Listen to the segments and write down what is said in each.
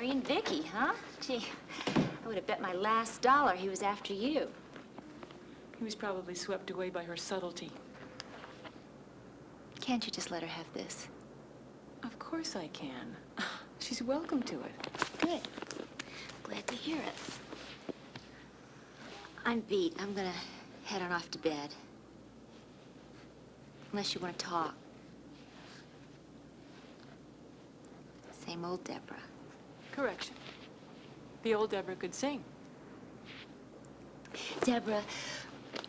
marrying Vicky, huh? Gee, I would have bet my last dollar he was after you. He was probably swept away by her subtlety. Can't you just let her have this? Of course I can. She's welcome to it. Good. Glad to hear it. I'm beat. I'm gonna head on off to bed. Unless you want to talk. Same old Deborah. Correction. The old Deborah could sing. Deborah,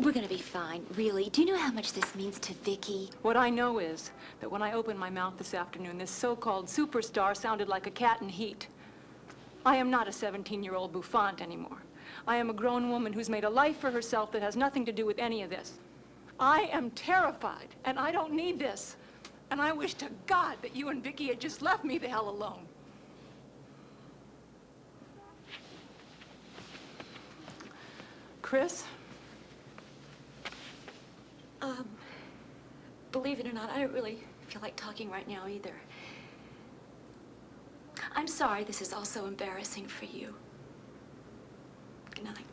we're gonna be fine, really. Do you know how much this means to Vicky? What I know is that when I opened my mouth this afternoon, this so-called superstar sounded like a cat in heat. I am not a 17-year-old bouffant anymore. I am a grown woman who's made a life for herself that has nothing to do with any of this. I am terrified, and I don't need this. And I wish to God that you and Vicky had just left me the hell alone. Chris? Believe it or not, I don't really feel like talking right now either. I'm sorry this is all so embarrassing for you. Good night.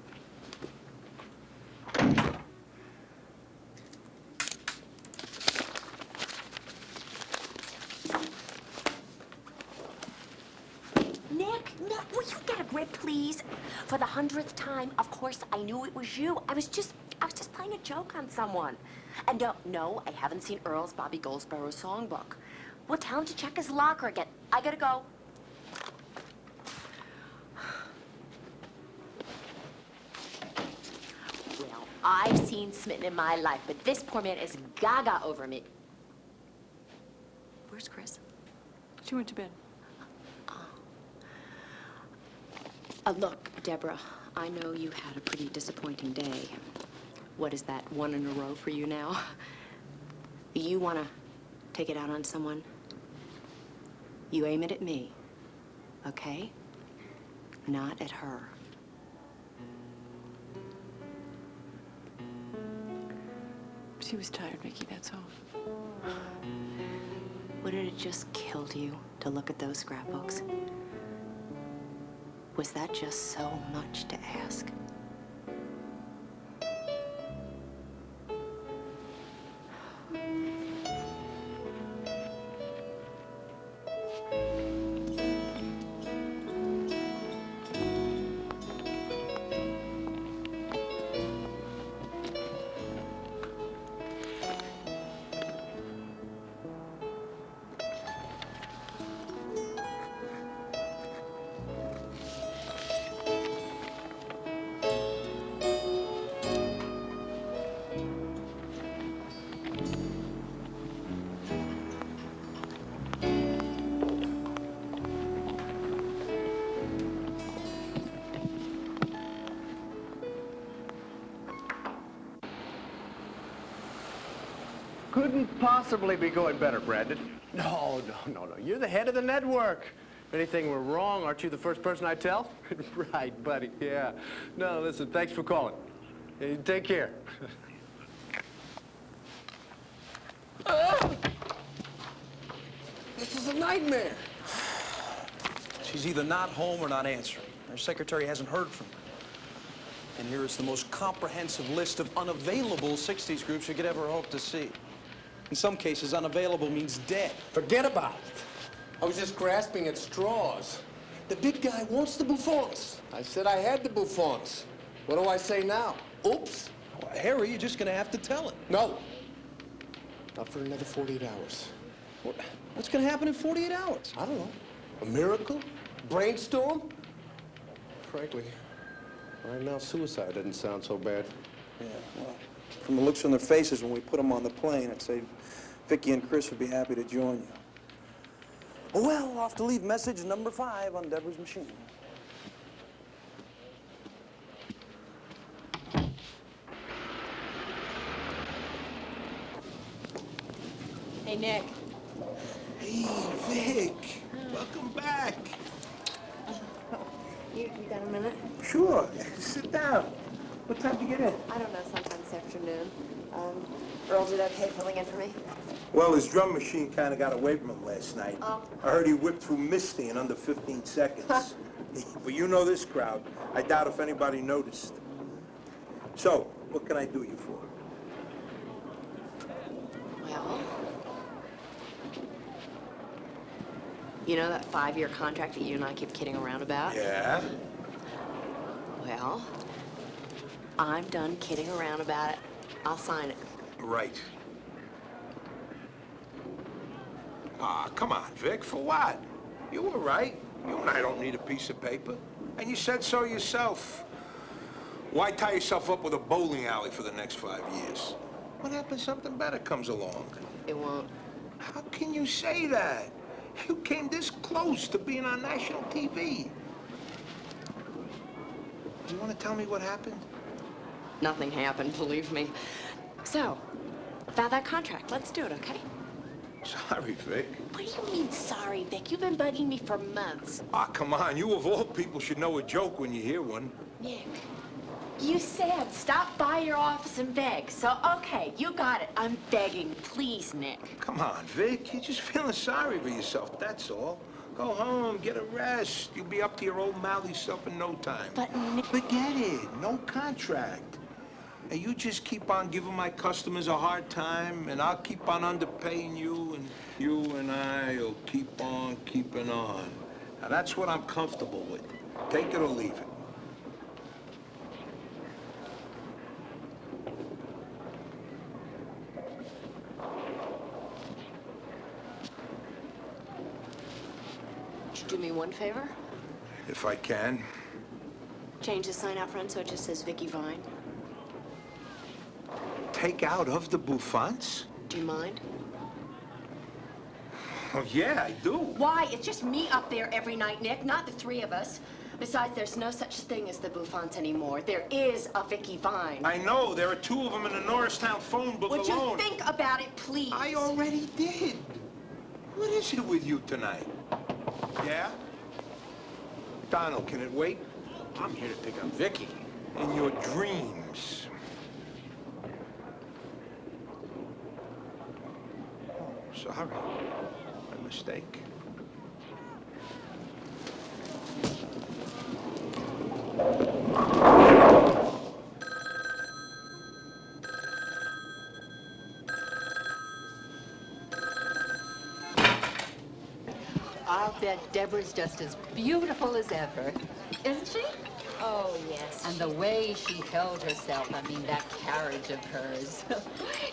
Nick, will you get a grip, please? For the 100th time, of course, I knew it was you. I was just playing a joke on someone. And no, I haven't seen Earl's Bobby Goldsboro songbook. Well, tell him to check his locker again. I gotta go. Well, I've seen smitten in my life, but this poor man is gaga over me. Where's Chris? She went to bed. Look, Deborah, I know you had a pretty disappointing day. What is that, one in a row for you now? You want to take it out on someone? You aim it at me, okay? Not at her. She was tired, Vicky, that's all. Would it have just killed you to look at those scrapbooks? Was that just so much to ask? Couldn't possibly be going better, Brandon. No. You're the head of the network. If anything were wrong, aren't you the first person I tell? Right, buddy, yeah. No, listen, thanks for calling. Take care. This is a nightmare. She's either not home or not answering. Her secretary hasn't heard from her. And here is the most comprehensive list of unavailable 60s groups you could ever hope to see. In some cases, unavailable means dead. Forget about it. I was just grasping at straws. The big guy wants the bouffants. I said I had the bouffants. What do I say now? Oops. Well, Harry, you're just gonna have to tell him. No. Not for another 48 hours. What's gonna happen in 48 hours? I don't know. A miracle? Brainstorm? Frankly, right now, suicide doesn't sound so bad. Yeah, well, from the looks on their faces when we put them on the plane, I'd say Vicky and Chris would be happy to join you. Oh, well, I'll have to leave message number 5 on Deborah's machine. Hey, Nick. Hey, Vic. Welcome back. You got a minute? Sure. Sit down. What time did you get in? I don't know, sometime this afternoon. Earl did okay filling in for me? Well, his drum machine kind of got away from him last night. Oh. I heard he whipped through Misty in under 15 seconds. But you know this crowd. I doubt if anybody noticed. So, what can I do you for? Well, you know that 5-year contract that you and I keep kidding around about? Yeah? Well, I'm done kidding around about it. I'll sign it. Right. Ah, come on, Vic, for what? You were right. You and I don't need a piece of paper. And you said so yourself. Why tie yourself up with a bowling alley for the next 5 years? What happens if something better comes along? It won't. How can you say that? You came this close to being on national TV. Do you want to tell me what happened? Nothing happened, believe me. So, about that contract, let's do it, okay? Sorry, Vic. What do you mean, sorry, Vic? You've been bugging me for months. Ah, come on. You of all people should know a joke when you hear one. Nick, you said stop by your office and beg. So, okay, you got it. I'm begging. Please, Nick. Come on, Vic. You're just feeling sorry for yourself, that's all. Go home, get a rest. You'll be up to your old mouthy self in no time. But, Nick... Forget it. No contract. And you just keep on giving my customers a hard time, and I'll keep on underpaying you, and you and I'll keep on keeping on. Now, that's what I'm comfortable with. Take it or leave it. Would you do me one favor? If I can. Change the sign out front so it just says Vicky Vine. Take out of the Bouffants? Do you mind? Oh, yeah, I do. Why? It's just me up there every night, Nick, not the three of us. Besides, there's no such thing as the Bouffants anymore. There is a Vicky Vine. I know. There are 2 of them in the Norristown phone book Would alone. you think about it, please? I already did. What is it with you tonight? Yeah? Donald, can it wait? I'm here to pick up Vicky. In your dreams. Oh, sorry. My mistake. I'll bet Deborah's just as beautiful as ever. Isn't she? Oh, yes. And the way she held herself, I mean, that carriage of hers.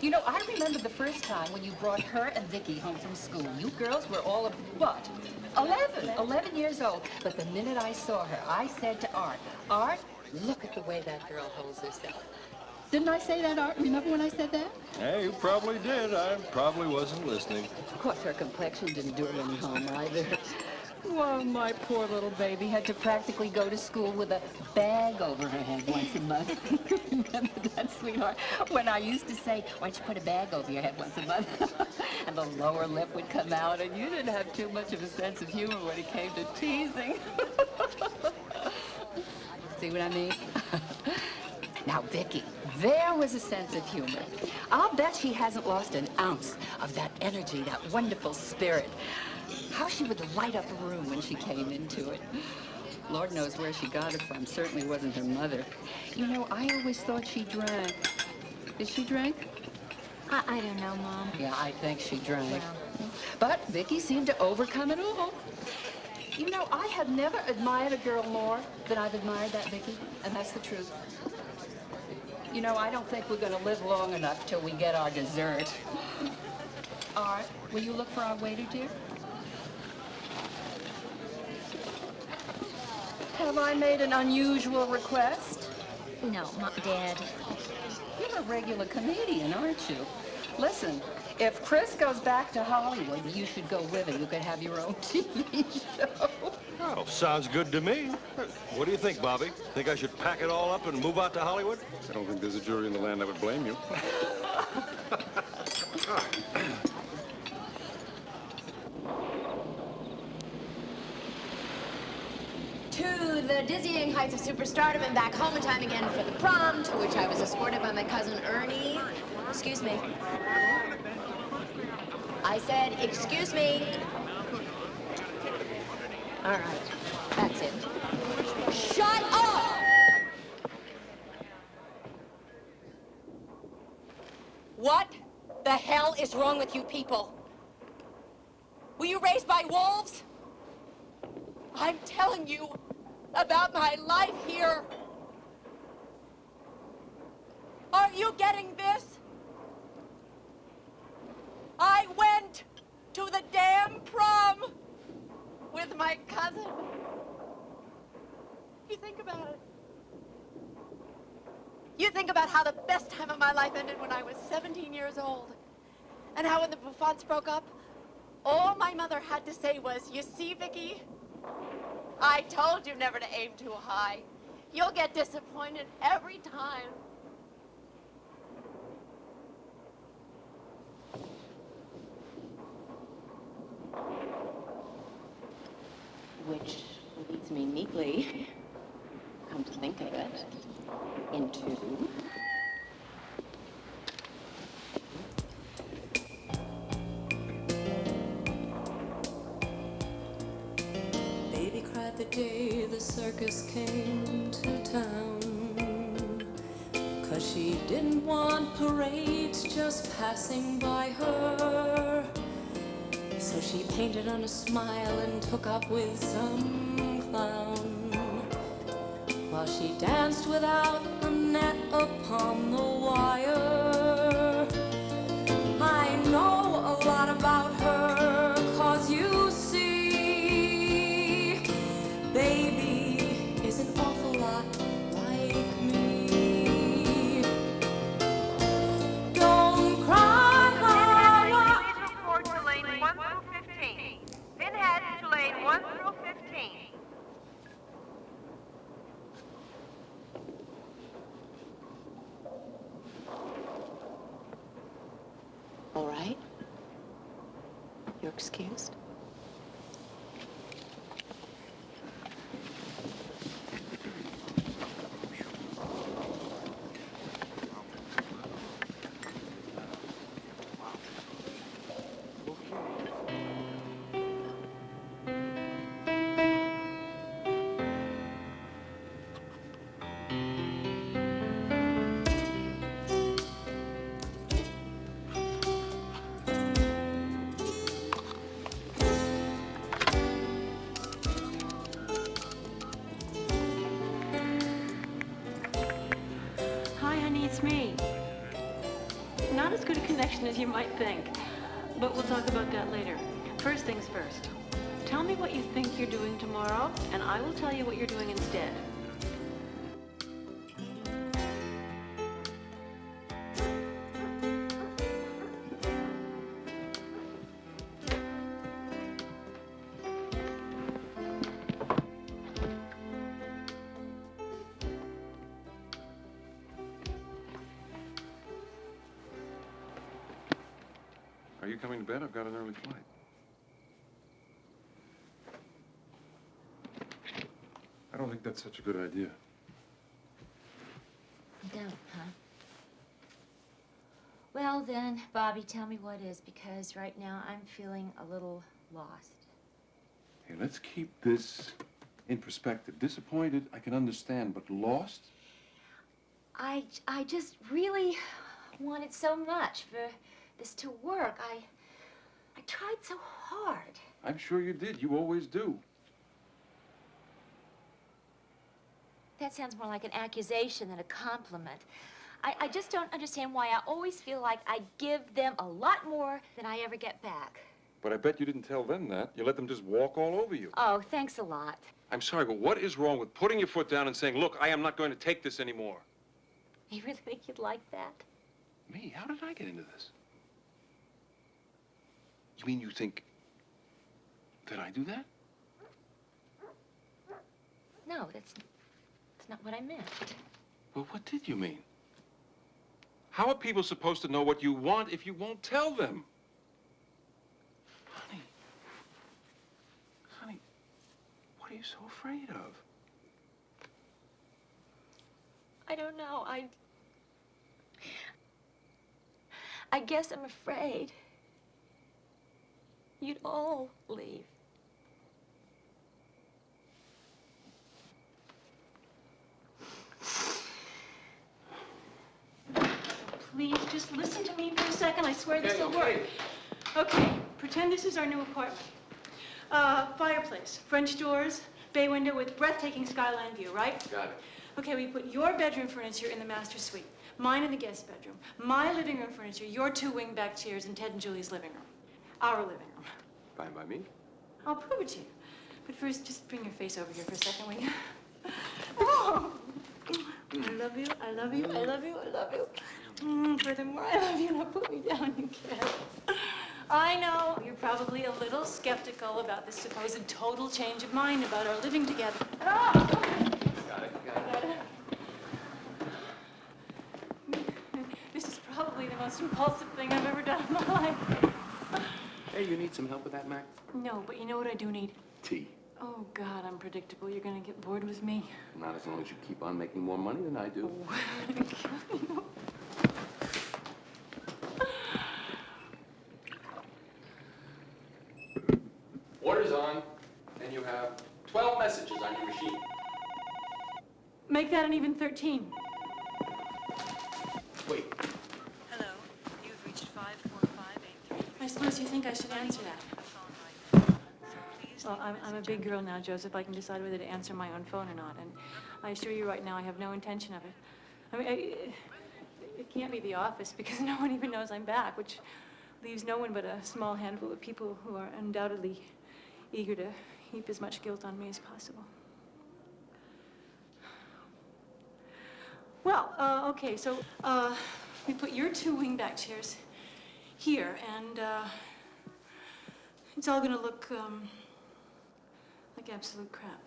You know, I remember the first time when you brought her and Vicky home from school. You girls were all of, what? 11 years old. But the minute I saw her, I said to Art, Art, look at the way that girl holds herself. Didn't I say that, Art? Remember when I said that? Hey, you probably did. I probably wasn't listening. Of course, her complexion didn't do her any harm either. Well, my poor little baby had to practically go to school with a bag over her head once a month. Remember that, sweetheart? When I used to say, why don't you put a bag over your head once a month? And the lower lip would come out, and you didn't have too much of a sense of humor when it came to teasing. See what I mean? Now, Vicky, there was a sense of humor. I'll bet she hasn't lost an ounce of that energy, that wonderful spirit. How she would light up a room when she came into it. Lord knows where she got it from. Certainly wasn't her mother. You know, I always thought she drank. Did she drink? I don't know, Mom. Yeah, I think she drank. Well. But Vicky seemed to overcome it all. You know, I have never admired a girl more than I've admired that Vicky, and that's the truth. You know, I don't think we're going to live long enough till we get our dessert. All right, will you look for our waiter, dear? Have I made an unusual request? No, Dad. You're a regular comedian, aren't you? Listen, if Chris goes back to Hollywood, you should go with him. You could have your own TV show. Oh, sounds good to me. What do you think, Bobby? Think I should pack it all up and move out to Hollywood? I don't think there's a jury in the land that would blame you. To the dizzying heights of superstardom and back home in time again for the prom, to which I was escorted by my cousin Ernie. Excuse me. I said, excuse me. All right, that's it. Shut up! What the hell is wrong with you people? Were you raised by wolves? I'm telling you about my life here. Aren't you getting this? I went to the damn prom with my cousin. You think about it. You think about how the best time of my life ended when I was 17 years old. And how when the Buffonts broke up, all my mother had to say was, you see, Vicky, I told you never to aim too high. You'll get disappointed every time. Which leads me neatly, come to think of it, into... Baby cried the day the circus came to town, 'cause she didn't want parades just passing by her. So she painted on a smile and took up with some clown, while she danced without a net upon the wire. I know a lot about her, 'cause you see, baby is an awful lot like me. Don't cry. To lane 1 through 15. Pinhead to lane 1 through 15. All right. You're excused. It's me. Not as good a connection as you might think, but we'll talk about that later. First things first. Tell me what you think you're doing tomorrow, and I will tell you what you're doing instead. Are you coming to bed? I've got an early flight. I don't think that's such a good idea. You don't, huh? Well then, Bobby, tell me what is, because right now I'm feeling a little lost. Hey, let's keep this in perspective. Disappointed, I can understand, but lost? I just really wanted so much for this to work. I tried so hard. I'm sure you did. You always do. That sounds more like an accusation than a compliment. I just don't understand why I always feel like I give them a lot more than I ever get back. But I bet you didn't tell them that. You let them just walk all over you. Oh, thanks a lot. I'm sorry, but what is wrong with putting your foot down and saying, look, I am not going to take this anymore? You really think you'd like that? Me? How did I get into this? You mean you think that I do that? No, that's not what I meant. Well, what did you mean? How are people supposed to know what you want if you won't tell them? Honey, what are you so afraid of? I don't know. I guess I'm afraid you'd all leave. Please, just listen to me for a second. I swear this will work. Okay, pretend this is our new apartment. Fireplace, French doors, bay window with breathtaking skyline view, right? Got it. Okay, we put your bedroom furniture in the master suite, mine in the guest bedroom, my living room furniture, your 2 wing-back chairs in Ted and Julie's living room. Our living room. Fine by me. I'll prove it to you. But first, just bring your face over here for a second, will you? Oh! I love you, I love you, I love you, I love you. Furthermore, I love you. Now put me down, you can't. I know you're probably a little skeptical about this supposed total change of mind about our living together. Oh! Got it. This is probably the most impulsive thing I've ever done in my life. Hey, you need some help with that, Mac? No, but you know what I do need? Tea. Oh, God, I'm predictable. You're gonna get bored with me. Not as long as you keep on making more money than I do. Order's on, and you have 12 messages on your machine. Make that an even 13. Wait. Hello, you've reached 54583. I suppose you think I should answer that. Well, I'm a big girl now, Joseph. I can decide whether to answer my own phone or not. And I assure you right now, I have no intention of it. I mean, it can't be the office because no one even knows I'm back, which leaves no one but a small handful of people who are undoubtedly eager to heap as much guilt on me as possible. Well, okay, so we put your 2 wing-back chairs here, and it's all gonna look like absolute crap.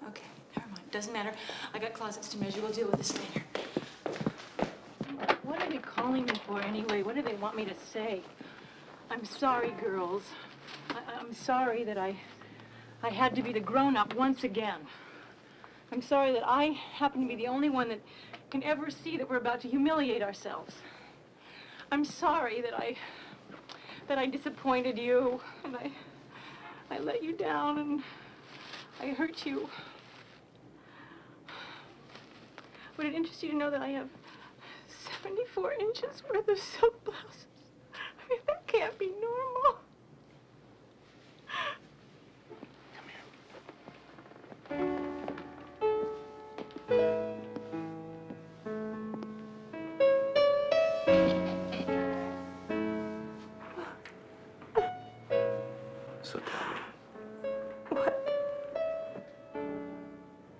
Okay, never mind. Doesn't matter. I got closets to measure. We'll deal with this later. What are they calling me for anyway? What do they want me to say? I'm sorry, girls. I'm sorry that I had to be the grown-up once again. I'm sorry that I happen to be the only one that can ever see that we're about to humiliate ourselves. I'm sorry that I disappointed you, and I let you down, and I hurt you. Would it interest you to know that I have 74 inches worth of silk blouses? I mean, that can't be normal. So tell me.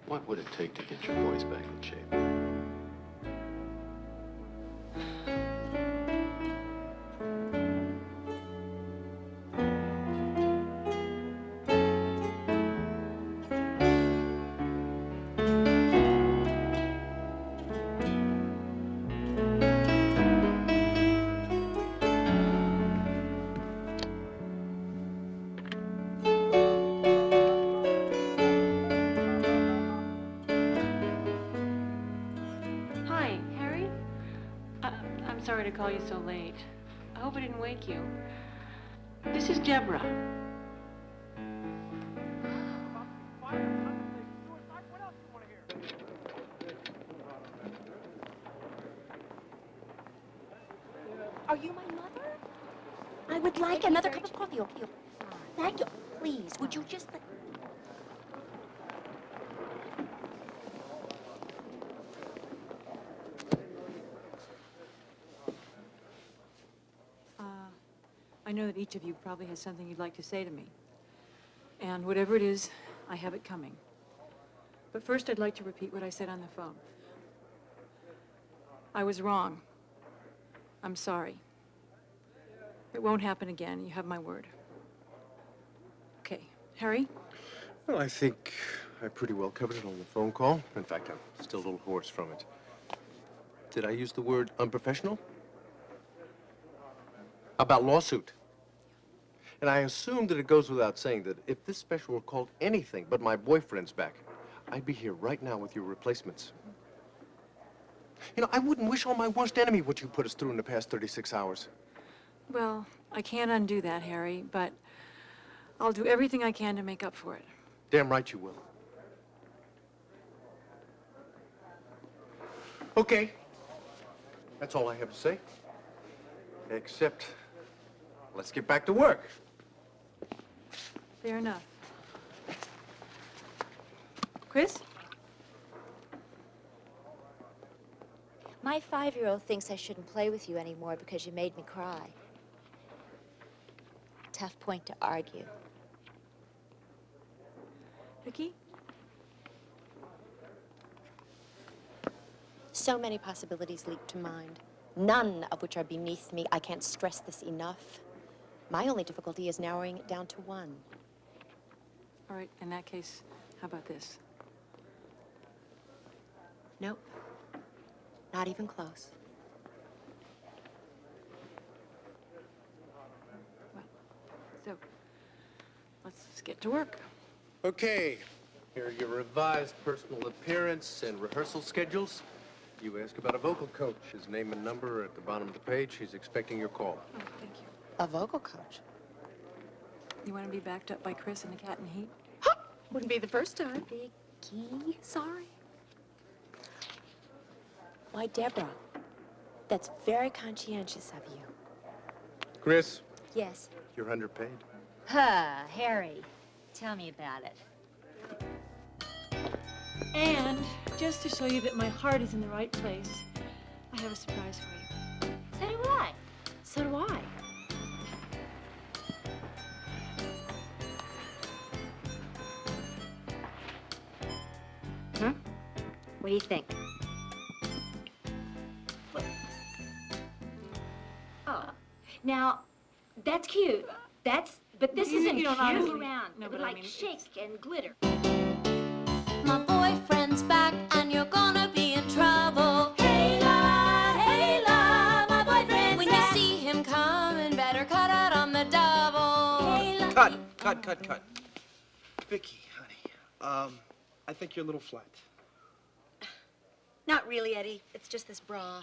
What would it take to get your voice back in shape? Hi, Harry? I'm sorry to call you so late. I hope I didn't wake you. This is Deborah. Are you my mother? I would like another cup of coffee. Okay. Thank you. Please, would you just let... I know that each of you probably has something you'd like to say to me. And whatever it is, I have it coming. But first, I'd like to repeat what I said on the phone. I was wrong. I'm sorry. It won't happen again. You have my word. Okay. Harry? Well, I think I pretty well covered it on the phone call. In fact, I'm still a little hoarse from it. Did I use the word unprofessional? About lawsuit. And I assume that it goes without saying that if this special were called anything but my boyfriend's back, I'd be here right now with your replacements. You know, I wouldn't wish on my worst enemy what you put us through in the past 36 hours. Well, I can't undo that, Harry, but I'll do everything I can to make up for it. Damn right you will. Okay. That's all I have to say. Except, let's get back to work. Fair enough. Chris? My 5-year-old thinks I shouldn't play with you anymore because you made me cry. Tough point to argue. Vicky? So many possibilities leap to mind, none of which are beneath me. I can't stress this enough. My only difficulty is narrowing it down to one. All right, in that case, how about this? Nope. Not even close. So, let's get to work. Okay. Here are your revised personal appearance and rehearsal schedules. You ask about a vocal coach. His name and number are at the bottom of the page. He's expecting your call. Oh, thank you. A vocal coach? You want to be backed up by Chris and the cat in heat? Wouldn't be the first time. Vicky, sorry. Why, Deborah, that's very conscientious of you. Chris, Yes. you're underpaid. Harry, tell me about it. And just to show you that my heart is in the right place, I have a surprise for you. So do I. So do I. What do you think? Oh, now, that's cute. But this isn't you don't cute. honestly- Around. No, It but would I like mean, shake and glitter. My boyfriend's back and you're gonna be in trouble. Hey la, my boyfriend's when back. you see him coming, better cut out on the double. Cut. Vicky, honey, I think you're a little flat. Not really, Eddie. It's just this bra.